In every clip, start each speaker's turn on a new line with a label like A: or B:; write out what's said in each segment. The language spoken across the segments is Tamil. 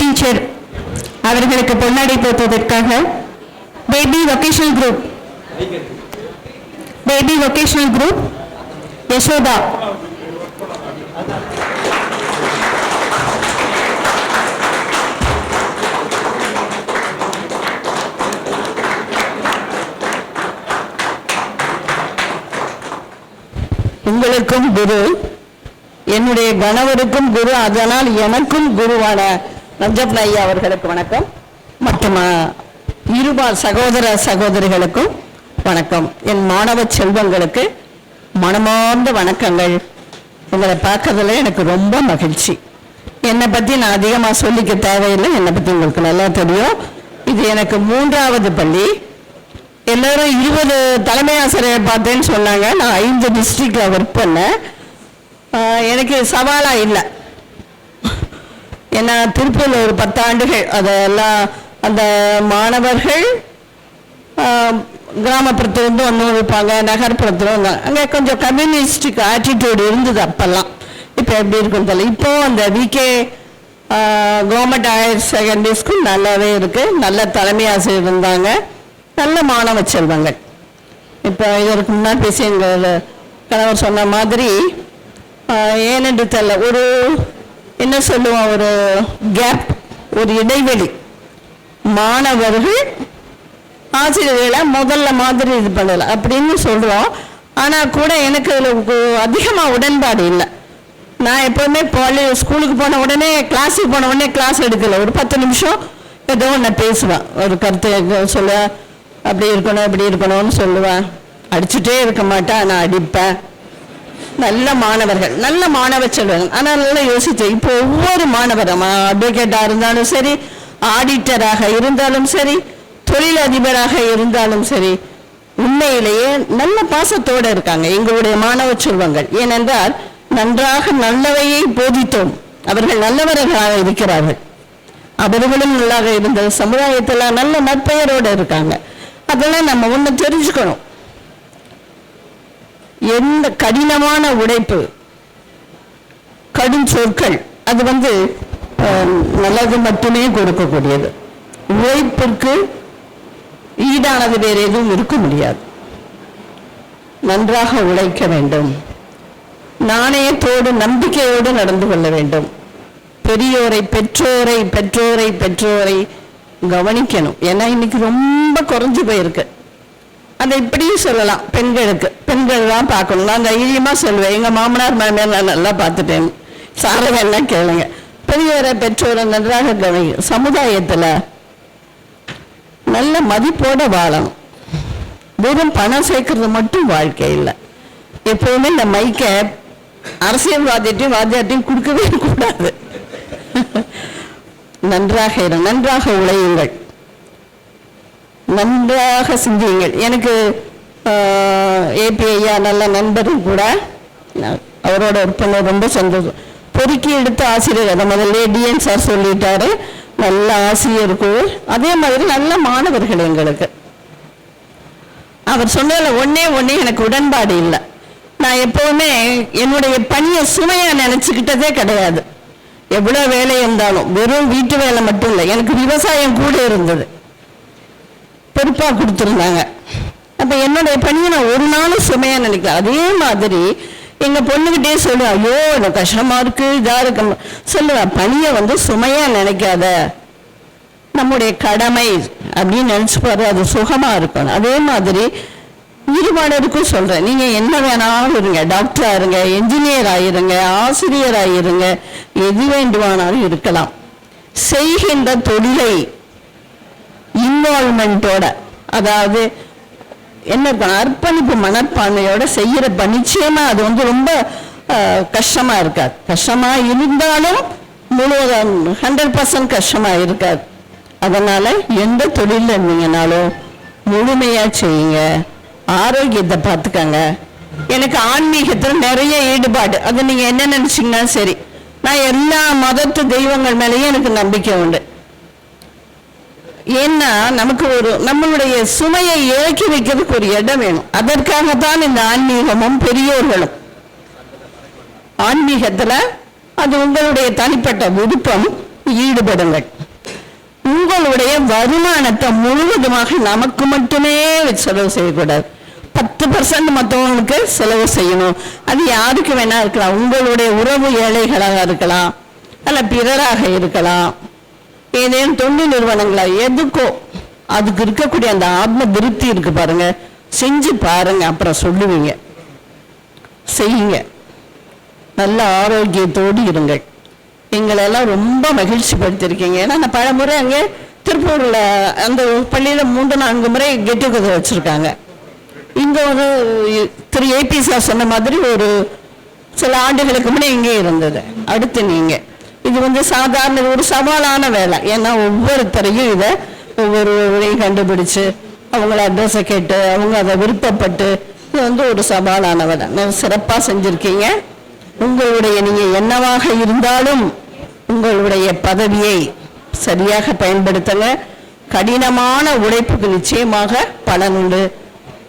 A: டீச்சர் அவர்களுக்கு பொன்னாடை போட்டுவதற்காக பேபி வொகேஷனல் குரூப் யசோதா
B: உங்களுக்கும் குரு, என்னுடைய கணவருக்கும் குரு, அதனால் எனக்கும் குருவான நஞ்சப்பன் ஐயா அவர்களுக்கு வணக்கம். மற்றும் இருபால் சகோதர சகோதரிகளுக்கும் வணக்கம். என் மாணவ செல்வங்களுக்கு மனமார்ந்த வணக்கங்கள். உங்களை பார்க்கறதுல எனக்கு ரொம்ப மகிழ்ச்சி. என்னை பற்றி நான் அதிகமாக சொல்லிக்க தேவையில்லை, என்னை பற்றி உங்களுக்கு நல்லா தெரியும். இது எனக்கு 3வது பள்ளி. எல்லாரும் 20 தலைமை ஆசிரியர் பார்த்தேன்னு சொன்னாங்க. நான் 5 டிஸ்ட்ரிக்டில் ஒர்க் பண்ணேன். எனக்கு சவாலாக இல்லை. ஏன்னா திருப்பூரில் ஒரு 10 ஆண்டுகள் அதெல்லாம் அந்த மாணவர்கள் கிராமப்புறத்துலேருந்து ஒன்று இருப்பாங்க, நகர்ப்புறத்தில் அங்கே கொஞ்சம் கம்யூனிஸ்டிக் ஆட்டிடியூடு இருந்தது அப்போல்லாம். இப்போ எப்படி இருக்குன்னு தெரியல. இப்போது அந்த V K government higher secondary school நல்லாவே இருக்குது. நல்ல தலைமை ஆசிரியர் இருந்தாங்க, நல்ல மாணவ செல்வங்கள். இப்போ இதற்கு முன்னாடி பேசி எங்கள் கணவர் சொன்ன மாதிரி ஏனென்று தெரியல, ஒரு என்ன சொல்லுவோம், ஒரு கேப், ஒரு இடைவெளி. மாணவர்கள் ஆசிரியர்களை முதல்ல மாதிரி இது பண்ணலை அப்படின்னு சொல்கிறோம். ஆனால் கூட எனக்கு அதில் அதிகமாக உடன்பாடு இல்லை. நான் எப்போவுமே ஸ்கூலுக்கு போன உடனே கிளாஸுக்கு போன உடனே கிளாஸ் எடுக்கலை. ஒரு 10 நிமிஷம் ஏதோ ஒன்று பேசுவேன், ஒரு கருத்து சொல்லுவேன், அப்படி இருக்கணும் இப்படி இருக்கணும்னு சொல்லுவேன். அடிச்சுட்டே இருக்க மாட்டேன், நான் அடிப்பேன். நல்ல மாணவர்கள், நல்ல மாணவ செல்வங்கள். ஆனால் நல்லா யோசித்தேன். இப்போ ஒவ்வொரு மாணவரும் அட்வொகேட்டாக இருந்தாலும் சரி, ஆடிட்டராக இருந்தாலும் சரி, தொழிலதிபராக இருந்தாலும் சரி, உண்மையிலேயே நல்ல பாசத்தோடு இருக்காங்க எங்களுடைய மாணவ செல்வங்கள். ஏனென்றால் நன்றாக நல்லவையை போதித்தோம். அவர்கள் நல்லவர்களாக இருக்கிறார்கள். அவர்களும் நல்லாக இருந்த சமுதாயத்தில் நல்ல நற்பெயரோடு இருக்காங்க. அதெல்லாம் நம்ம ஒன்று தெரிஞ்சுக்கணும். எந்த கடினமான உழைப்பு, கடும் சொற்கள், அது நல்லது மட்டுமே கொடுக்கக்கூடியது. உழைப்பிற்கு ஈடானது வேறு எதுவும் இருக்க முடியாது. நன்றாக உழைக்க வேண்டும், நாணயத்தோடு நம்பிக்கையோடு நடந்து கொள்ள வேண்டும். பெரியோரை பெற்றோரை பெற்றோரை பெற்றோரை கவனிக்கணும். ஏன்னா இன்னைக்கு ரொம்ப குறைஞ்சு போயிருக்கு. அதை இப்படியும் சொல்லலாம், பெண்கள் தான் பார்க்கணும். நான் தைரியமாக சொல்லுவேன், எங்கள் மாமனார் மாமியார் நான் நல்லா பார்த்துட்டேன், சாரவெல்லாம் கேளுங்க. பெரியோரை பெற்றோரை நன்றாக கவனிக்க, சமுதாயத்தில் நல்ல மதிப்போடு வாழணும். வெறும் பணம் சேர்க்கறது மட்டும் வாழ்க்கை இல்லை. எப்போவுமே இந்த மைக்கை அரசியல்வாதிட்டையும் வாத்தியாட்டையும் கொடுக்கவே கூடாது. நன்றாக உழையுங்கள், நன்றாக சிந்தியுங்கள். எனக்கு ஏபிஐயா நல்ல நண்பரும் கூட, அவரோட ஒர்க் பண்ண ரொம்ப சந்தோஷம். பொறுக்கி எடுத்த ஆசிரியர், அதை முதல்ல டிஎன் சார் சொல்லிட்டாரு. நல்ல ஆசிரியர்கள், அதே மாதிரி நல்ல மாணவர்கள் எங்களுக்கு. அவர் சொன்னதில் ஒன்னே எனக்கு உடன்பாடு இல்லை. நான் எப்பவுமே என்னுடைய பணியை சுமையா நினைச்சுக்கிட்டதே கிடையாது. எவ்வளோ வேலை இருந்தாலும், வெறும் வீட்டு வேலை மட்டும் இல்லை, எனக்கு விவசாயம் கூட இருந்தது, பொறுப்பாக கொடுத்துருந்தாங்க. அப்போ என்னுடைய பணியை நான் ஒரு நாளும் சுமையாக நினைக்கிறேன். அதே மாதிரி எங்கள் பொண்ணுக்கிட்டே சொல்லுவேன், ஐயோ எனக்கு கஷ்டமாக இருக்குது, இதாக இருக்கு சொல்லுவேன். பணியை சுமையாக நினைக்காத, நம்முடைய கடமை அப்படின்னு நினச்சி பாரு, அது சுகமாக இருக்கணும். அதே மாதிரி இருபாலருக்கும் சொல்கிறேன், நீங்கள் என்ன வேணாலும் இருங்க, டாக்டராக இருங்க, என்ஜினியர் ஆகிருங்க, ஆசிரியர் ஆகிருங்க, எது வேண்டுமானாலும் இருக்கலாம். செய்கின்ற தொழிலை இன்வால்மெண்ட்டோட, அதாவது என்ன இருக்கணும், அர்ப்பணிப்பு மனப்பான்மையோட செய்யறப்ப நிச்சயமா அது ரொம்ப கஷ்டமா இருக்காது. கஷ்டமா இருந்தாலும் முழுவதும் 100% கஷ்டமா இருக்காது. அதனால எந்த தொழில் இருந்தீங்கனாலும் முழுமையா செய்யுங்க, ஆரோக்கியத்தை பார்த்துக்கங்க. எனக்கு ஆன்மீகத்தில் நிறைய ஈடுபாடு. அது நீங்க என்ன நினைச்சீங்கன்னா சரி, நான் எல்லா மதத்து தெய்வங்கள் மேலேயும் எனக்கு நம்பிக்கை உண்டு. ஏன்னா நமக்கு நம்மளுடைய சுமையை இறக்கி வைக்கிறதுக்கு ஒரு இடம் வேணும். அதற்காகத்தான் இந்த ஆன்மீகமும் பெரியோர்களும். ஆன்மீகத்துல அது உங்களுடைய தனிப்பட்ட விருப்பம், ஈடுபடுங்கள். உங்களுடைய வருமானத்தை முழுவதுமாக நமக்கு மட்டுமே செலவு செய்யக்கூடாது. 10% மற்றவங்களுக்கு செலவு செய்யணும். அது யாருக்கு வேணா இருக்கலாம். உங்களுடைய உறவு ஏழைகளாக இருக்கலாம், அல்ல பிறராக இருக்கலாம், ஏதேனும் தொண்டு நிறுவனங்களா, எதுக்கோ அதுக்கு இருக்கக்கூடிய அந்த ஆத்ம திருப்தி இருக்கு பாருங்க, செஞ்சு பாருங்க, அப்புறம் சொல்லுவீங்க. செய்யுங்க, நல்ல ஆரோக்கியத்தோடு இருங்கள். எங்களெல்லாம் ரொம்ப மகிழ்ச்சி படுத்திருக்கீங்க. ஏன்னா நான் பல முறை அங்கே திருப்பூரில் அந்த பள்ளியில் 3-4 முறை கெட் டுகெதர் வச்சுருக்காங்க. இங்கே ஒரு திரு ஏபி சார் சொன்ன மாதிரி ஒரு சில ஆண்டுகளுக்கு முன்னே இங்கே இருந்தது. அடுத்து நீங்கள் இது சாதாரண ஒரு சவாலான வேலை. ஏன்னா ஒவ்வொருத்தரையும் இதை ஒவ்வொருவரையும் கண்டுபிடிச்சு அவங்கள அட்ரஸை கேட்டு அவங்க அதை விருப்பப்பட்டு இது ஒரு சவாலான வேலை. சிறப்பாக செஞ்சுருக்கீங்க. உங்களுடைய நீங்கள் என்னவாக இருந்தாலும் உங்களுடைய பதவியை சரியாக பயன்படுத்துங்க. கடினமான உழைப்புக்கு நிச்சயமாக பலன் உண்டு.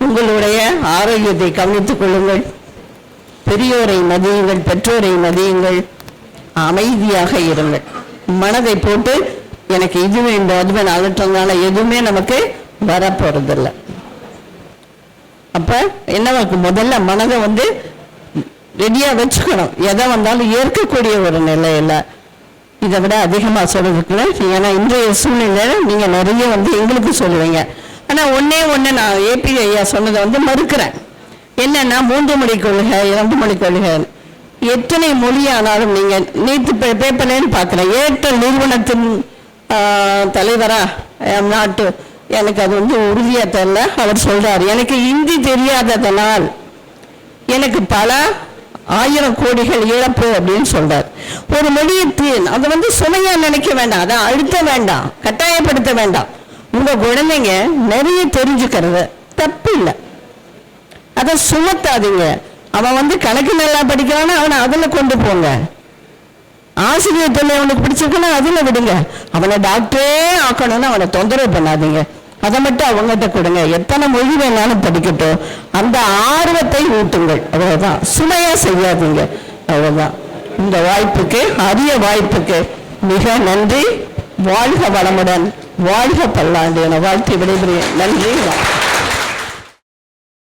B: உங்களுடைய ஆரோக்கியத்தை கவனித்துக் கொள்ளுங்கள். பெரியோரை மதியுங்கள், பெற்றோரை மதியுங்கள், அமைதியாக இருங்கள். மனதை போட்டு எனக்கு இது வேண்டும் அது வேணும் அகற்றதுனால எதுவுமே நமக்கு வரப்போறதில்லை. அப்ப என்ன முதல்ல மனதை ரெடியா வச்சுக்கணும். எதை வந்தாலும் ஏற்கக்கூடிய ஒரு நிலையில. இதை விட அதிகமா சொல்றதுக்கு ஏன்னா இன்றைய சூழ்நிலை நீங்க நிறைய எங்களுக்கு சொல்லுவீங்க. ஆனா ஒன்னே நான் ஏபி ஐயா சொன்னதை மறுக்கிறேன். என்னன்னா 3 மொழி கொள்கை 2 மொழி கொள்கை. எத்தனை மொழியானாலும் நீங்க நேற்று பேப்பர்லன்னு பார்க்கிறேன். ஏர்டெல் நிறுவனத்தின் தலைவரா நாட்டு எனக்கு அது உறுதியா தெரியல. அவர் சொல்றாரு, எனக்கு ஹிந்தி தெரியாததனால் எனக்கு பல 1000 கோடிகள் இழப்பு அப்படின்னு சொல்றாரு. ஒரு மொழியை அதை சுமையா நினைக்க வேண்டாம், அதை அழுத்த வேண்டாம், கட்டாயப்படுத்த வேண்டாம். உங்க குழந்தைங்க நிறைய தெரிஞ்சுக்கிறது தப்பு இல்லை, அதை சுமத்தாதீங்க. அவன் கணக்கு நல்லா படிக்கிறான்னா அவனை அதுல கொண்டு போங்க. ஆசிரியர் தொல்லை அவனுக்கு பிடிச்சிருக்குன்னா அதுல விடுங்க. அவனை டாக்டரே ஆக்கணும்னு அவனை தொந்தரவு பண்ணாதீங்க. அதை மட்டும் அவங்ககிட்ட கொடுங்க. எத்தனை மொழி வேணாலும் படிக்கட்டும், அந்த ஆர்வத்தை ஊட்டுங்கள். அவ்வளவுதான், சுமையா செய்யாதீங்க. அவ்வளவுதான். இந்த வாய்ப்புக்கு, அரிய வாய்ப்புக்கு மிக நன்றி. வாழ்க வளமுடன், வாழ்க பல்லாண்டு என வாழ்த்து விடைபெறுகிறேன். நன்றி.